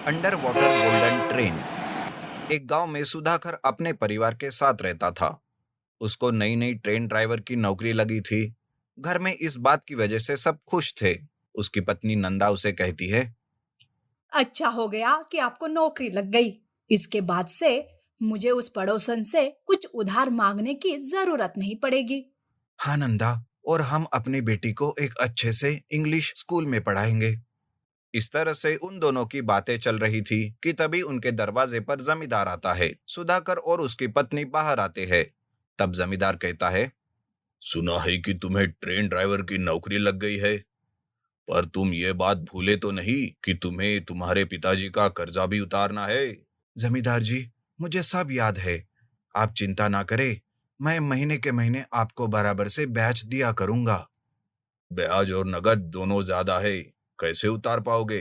Under water golden train. एक गांव में सुधाकर अपने परिवार के साथ रहता था। उसको नई नई ट्रेन ड्राइवर की नौकरी लगी थी। घर में इस बात की वजह से सब खुश थे। उसकी पत्नी नंदा उसे कहती है। अच्छा हो गया कि आपको नौकरी लग गई। इसके बाद से मुझे उस पड़ोसन से कुछ उधार मांगने की जरूरत नहीं पड़ेगी। हाँ नंदा, और हम अपनी बेटी को एक अच्छे से इंग्लिश स्कूल में पढ़ाएंगे। इस तरह से उन दोनों की बातें चल रही थी कि तभी उनके दरवाजे पर जमींदार आता है। सुधाकर और उसकी पत्नी बाहर आते हैं। तब जमींदार कहता है, सुना है कि तुम्हें ट्रेन ड्राइवर की नौकरी लग गई है, पर तुम ये बात भूले तो नहीं कि तुम्हें तुम्हारे पिताजी का कर्जा भी उतारना है। जमींदार जी, मुझे सब याद है। आप चिंता ना करें, मैं महीने के महीने आपको बराबर से ब्याज दिया करूंगा। ब्याज और नगद दोनों ज्यादा है, कैसे उतार पाओगे?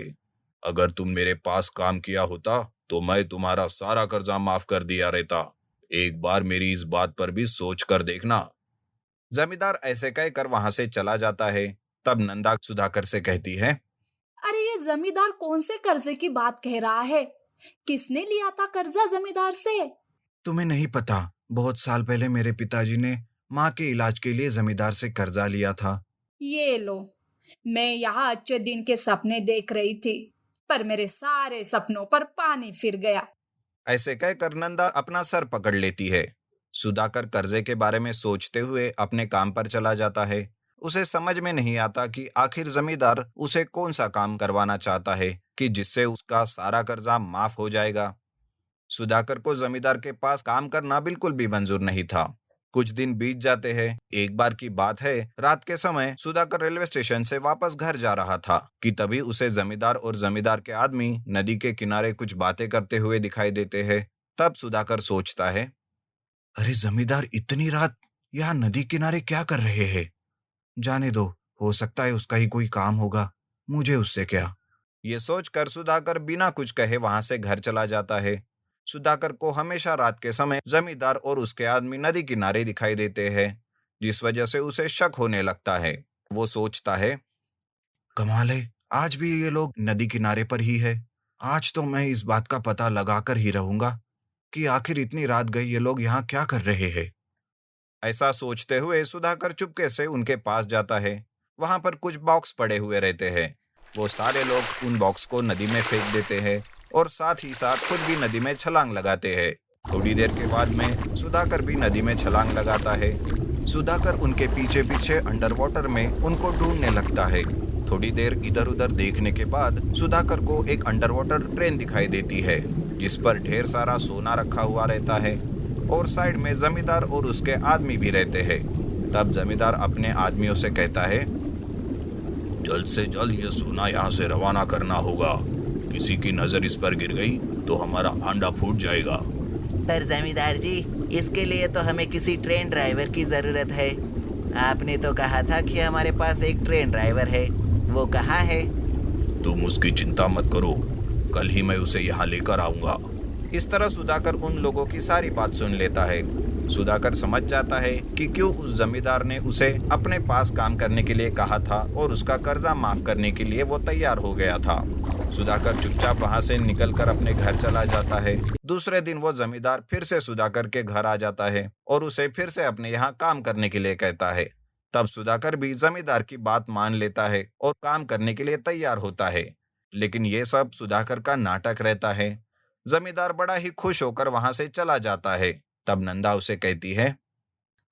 अगर तुम मेरे पास काम किया होता तो मैं तुम्हारा सारा कर्जा माफ कर दिया रहता। एक बार मेरी इस बात पर भी सोच कर देखना। जमींदार ऐसे कहकर वहां से चला जाता है। तब नंदा सुधाकर से कहती है, अरे ये जमींदार कौन से कर्जे की बात कह रहा है? किसने लिया था कर्जा जमींदार से? तुम्हें नहीं पता, बहुत साल पहले मेरे पिताजी ने माँ के इलाज के लिए जमींदार से कर्जा लिया था। ये लो, मैं यहाँ अच्छे दिन के सपने देख रही थी, पर मेरे सारे सपनों पर पानी फिर गया। ऐसे कहकर नंदा अपना सर पकड़ लेती है। सुधाकर कर्जे के बारे में सोचते हुए अपने काम पर चला जाता है। उसे समझ में नहीं आता कि आखिर जमींदार उसे कौन सा काम करवाना चाहता है कि जिससे उसका सारा कर्जा माफ हो जाएगा। सुधाकर को जमींदार के पास काम करना बिल्कुल भी मंजूर नहीं था। कुछ दिन बीत जाते हैं। एक बार की बात है, रात के समय सुधाकर रेलवे स्टेशन से वापस घर जा रहा था कि तभी उसे जमींदार और जमींदार के आदमी नदी के किनारे कुछ बातें करते हुए दिखाई देते हैं। तब सुधाकर सोचता है, अरे जमींदार इतनी रात यहाँ नदी किनारे क्या कर रहे हैं? जाने दो, हो सकता है उसका ही कोई काम होगा, मुझे उससे क्या। ये सोचकर सुधाकर बिना कुछ कहे वहां से घर चला जाता है। सुधाकर को हमेशा रात के समय जमींदार और उसके आदमी नदी किनारे दिखाई देते हैं, जिस वजह से उसे शक होने लगता है। वो सोचता है, कमाल है, आज भी ये लोग नदी किनारे पर ही है। आज तो मैं इस बात का पता लगाकर ही रहूंगा कि आखिर इतनी रात गई ये लोग यहाँ क्या कर रहे हैं। ऐसा सोचते हुए सुधाकर चुपके से उनके पास जाता है। वहां पर कुछ बॉक्स पड़े हुए रहते हैं। वो सारे लोग उन बॉक्स को नदी में फेंक देते हैं और साथ ही साथ खुद भी नदी में छलांग लगाते हैं। थोड़ी देर के बाद में सुधाकर भी नदी में छलांग लगाता है। सुधाकर उनके पीछे पीछे अंडर वाटर में उनको ढूंढने लगता है। थोड़ी देर इधर उधर देखने के बाद सुधाकर को एक अंडर वाटर ट्रेन दिखाई देती है, जिस पर ढेर सारा सोना रखा हुआ रहता है और साइड में जमींदार और उसके आदमी भी रहते हैं। तब जमींदार अपने आदमियों से कहता है, जल्द से जल्द ये सोना यहाँ से रवाना करना होगा। किसी की नजर इस पर गिर गई तो हमारा अंडा फूट जाएगा। पर जमींदार जी, इसके लिए तो हमें किसी ट्रेन ड्राइवर की जरूरत है। आपने तो कहा था कि हमारे पास एक ट्रेन ड्राइवर है, वो कहाँ है? तुम उसकी चिंता मत करो, कल ही मैं उसे यहाँ लेकर आऊंगा। इस तरह सुधाकर उन लोगों की सारी बात सुन लेता है। सुधाकर समझ जाता है कि क्यों उस जमींदार ने उसे अपने पास काम करने के लिए कहा था और उसका कर्जा माफ करने के लिए वो तैयार हो गया था। सुधाकर चुपचाप वहां से निकलकर अपने घर चला जाता है। दूसरे दिन वो जमींदार फिर से सुधाकर के घर आ जाता है और उसे फिर से अपने यहाँ काम करने के लिए कहता है। तब सुधाकर भी जमींदार की बात मान लेता है और काम करने के लिए तैयार होता है। लेकिन ये सब सुधाकर का नाटक रहता है। जमींदार बड़ा ही खुश होकर वहां से चला जाता है। तब नंदा उसे कहती है,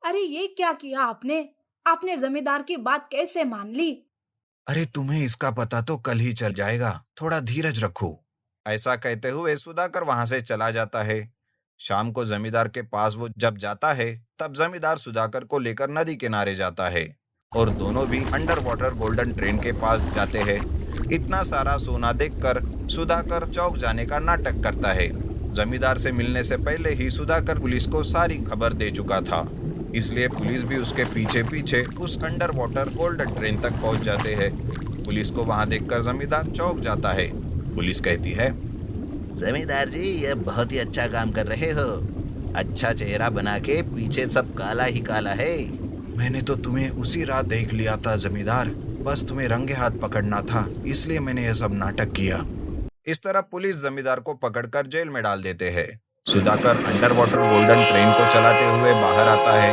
अरे ये क्या किया आपने? आपने जमींदार की बात कैसे मान ली? अरे तुम्हें इसका पता तो कल ही चल जाएगा, थोड़ा धीरज रखो। ऐसा कहते हुए सुधाकर वहां से चला जाता है। शाम को जमींदार के पास वो जब जाता है, तब जमींदार सुधाकर को लेकर नदी किनारे जाता है और दोनों भी अंडर वाटर गोल्डन ट्रेन के पास जाते हैं। इतना सारा सोना देखकर सुधाकर चौंक जाने का नाटक करता है। जमींदार से मिलने से पहले ही सुधाकर पुलिस को सारी खबर दे चुका था, इसलिए पुलिस भी उसके पीछे पीछे उस अंडर वाटर गोल्डन ट्रेन तक पहुंच जाते हैं। पुलिस को वहां देखकर जमींदार चौंक जाता है। पुलिस कहती है, जमींदार जी, ये बहुत ही अच्छा काम कर रहे हो। अच्छा चेहरा बना के पीछे सब काला ही काला है। मैंने तो तुम्हें उसी रात देख लिया था जमींदार, बस तुम्हें रंगे हाथ पकड़ना था, इसलिए मैंने यह सब नाटक किया। इस तरह पुलिस जमींदार को पकड़कर जेल में डाल देते हैं। Sudhakar under water golden train को चलाते हुए बाहर आता है।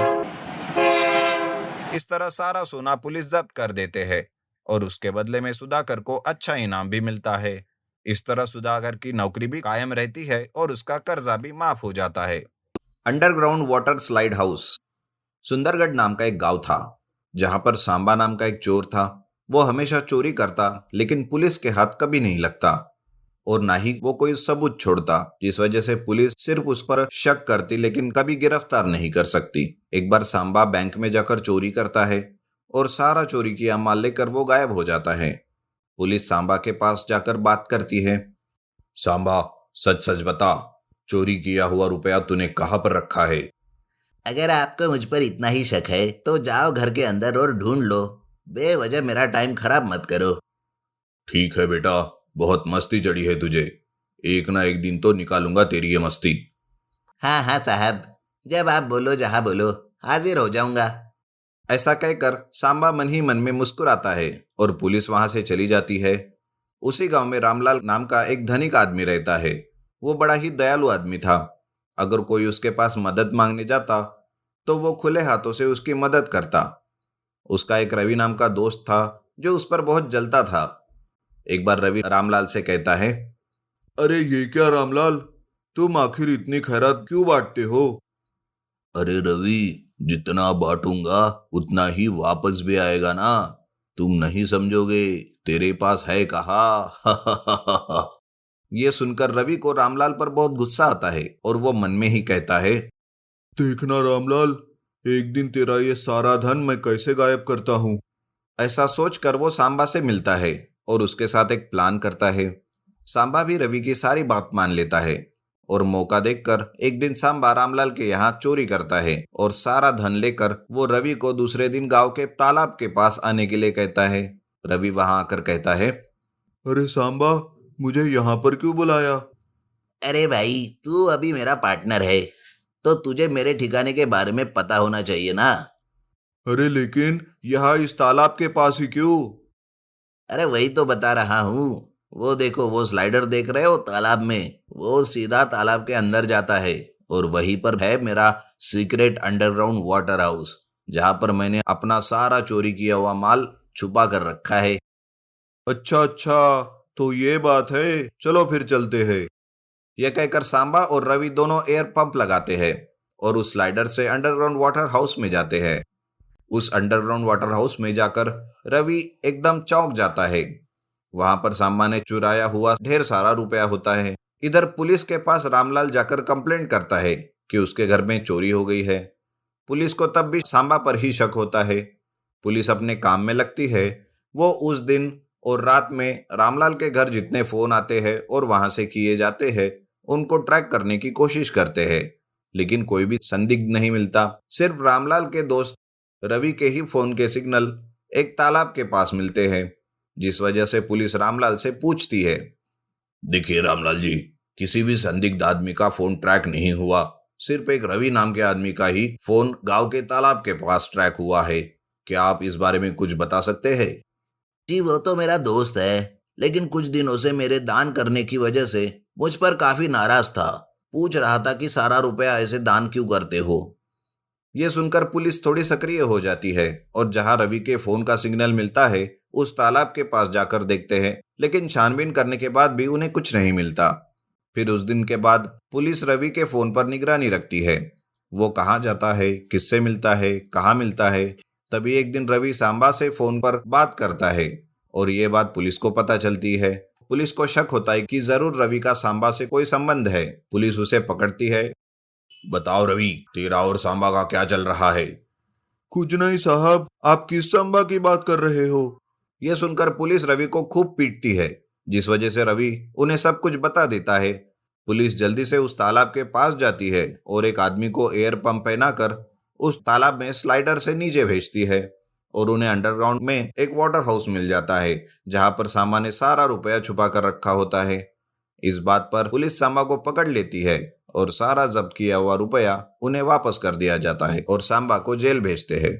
इस तरह सारा सोना पुलिस जब्त कर देते हैं और उसके बदले में सुधाकर को अच्छा इनाम भी मिलता है। इस तरह सुधाकर की नौकरी भी कायम रहती है और उसका कर्जा भी माफ हो जाता है। Underground water slide house. Sundargarh नाम का एक गांव था जहां पर सांबा नाम का एक चोर था। वो हमेशा चोरी करता लेकिन पुलिस के हाथ कभी नहीं लगता और ना ही वो कोई सबूत छोड़ता, जिस वजह से पुलिस सिर्फ उस पर शक करती लेकिन कभी गिरफ्तार नहीं कर सकती। एक बार सांबा बैंक में जाकर चोरी करता है और सारा चोरी किया माल लेकर वो गायब हो जाता है। पुलिस सांबा के पास जाकर बात करती है। सांबा, सच सच बता, चोरी किया हुआ रुपया तूने कहाँ पर रखा है? अगर आपको मुझ पर इतना ही शक है तो जाओ घर के अंदर और ढूंढ लो। बेवजह मेरा टाइम खराब मत करो। ठीक है बेटा, बहुत मस्ती चढ़ी है तुझे। एक ना एक दिन तो निकालूंगा तेरी ये मस्ती। हाँ हाँ साहब, जब आप बोलो जहाँ बोलो हाजिर हो जाऊंगा। ऐसा कहकर सांबा मन ही मन में मुस्कुराता है और पुलिस वहां से चली जाती है। उसी गांव में रामलाल नाम का एक धनिक आदमी रहता है। वो बड़ा ही दयालु आदमी था। अगर कोई उसके पास मदद मांगने जाता तो वो खुले हाथों से उसकी मदद करता। उसका एक रवि नाम का दोस्त था जो उस पर बहुत जलता था। एक बार रवि रामलाल से कहता है, अरे ये क्या रामलाल, तुम आखिर इतनी खैरात क्यों बांटते हो? अरे रवि, जितना बांटूंगा उतना ही वापस भी आएगा ना। तुम नहीं समझोगे, तेरे पास है कहा। ये सुनकर रवि को रामलाल पर बहुत गुस्सा आता है और वो मन में ही कहता है, देखना रामलाल, एक दिन तेरा ये सारा धन मैं कैसे गायब करता हूँ। ऐसा सोचकर वो सांबा से मिलता है और उसके साथ एक प्लान करता है। सांबा भी रवि की सारी बात मान लेता है और मौका देखकर एक दिन सांबा रामलाल के यहाँ चोरी करता है और सारा धन लेकर वो रवि को दूसरे दिन गांव के तालाब के पास आने के लिए कहता है। रवि वहां आकर कहता है, अरे सांबा, मुझे यहाँ पर क्यों बुलाया? अरे भाई, तू अभी मेरा पार्टनर है तो तुझे मेरे ठिकाने के बारे में पता होना चाहिए ना। अरे लेकिन यहाँ इस तालाब के पास ही क्यों? अरे वही तो बता रहा हूँ। वो देखो, वो स्लाइडर देख रहे हो तालाब में, वो सीधा तालाब के अंदर जाता है और वहीं पर है मेरा सीक्रेट अंडरग्राउंड वाटर हाउस, जहां पर मैंने अपना सारा चोरी किया हुआ माल छुपा कर रखा है। अच्छा अच्छा, तो ये बात है, चलो फिर चलते हैं। यह कहकर सांबा और रवि दोनों एयर पंप लगाते हैं और उस स्लाइडर से अंडरग्राउंड वाटर हाउस में जाते हैं। उस अंडरग्राउंड वाटर हाउस में जाकर रवि एकदम चौंक जाता है। वहां पर सांबा ने चुराया हुआ ढेर सारा रुपया होता है। इधर पुलिस के पास रामलाल जाकर कंप्लेंट करता है कि उसके घर में चोरी हो गई है। पुलिस को तब भी सांबा पर ही शक होता है। पुलिस अपने काम में लगती है। वो उस दिन और रात में रामलाल के घर जितने फोन आते हैं और वहां से किए जाते हैं उनको ट्रैक करने की कोशिश करते हैं, लेकिन कोई भी संदिग्ध नहीं मिलता। सिर्फ रामलाल के दोस्त रवि के ही फोन के सिग्नल एक तालाब के पास मिलते हैं, जिस वजह से पुलिस रामलाल से पूछती है, देखिए रामलाल जी, किसी भी संदिग्ध आदमी का फोन ट्रैक नहीं हुआ। सिर्फ एक रवि नाम के आदमी का ही फोन गांव के तालाब के पास ट्रैक हुआ है। क्या आप इस बारे में कुछ बता सकते हैं? जी, वो तो मेरा दोस्त है, लेकिन कुछ दिनों से मेरे दान करने की वजह से मुझ पर काफी नाराज था। पूछ रहा था कि सारा रुपया ऐसे दान क्यों करते हो। यह सुनकर पुलिस थोड़ी सक्रिय हो जाती है और जहां रवि के फोन का सिग्नल मिलता है उस तालाब के पास जाकर देखते हैं, लेकिन छानबीन करने के बाद भी उन्हें कुछ नहीं मिलता। फिर उस दिन के बाद पुलिस रवि के फोन पर निगरानी रखती है। वो कहाँ जाता है, किससे मिलता है, कहाँ मिलता है। तभी एक दिन रवि सांबा से फोन पर बात करता है और ये बात पुलिस को पता चलती है। पुलिस को शक होता है कि जरूर रवि का सांबा से कोई संबंध है। पुलिस उसे पकड़ती है। बताओ रवि, तेरा और सांबा का क्या चल रहा है? कुछ नहीं साहब, आप किस सांबा की बात कर रहे हो? यह सुनकर पुलिस रवि को खूब पीटती है, जिस वजह से रवि उन्हें सब कुछ बता देता है। पुलिस जल्दी से उस तालाब के पास जाती है और एक आदमी को एयर पंप पहनाकर उस तालाब में स्लाइडर से नीचे भेजती है और उन्हें अंडरग्राउंड में एक वाटर हाउस मिल जाता है, जहां पर सांबा ने सारा रुपया छुपा कर रखा होता है। इस बात पर पुलिस सांबा को पकड़ लेती है और सारा जब्त किया हुआ रुपया उन्हें वापस कर दिया जाता है और सांबा को जेल भेजते हैं।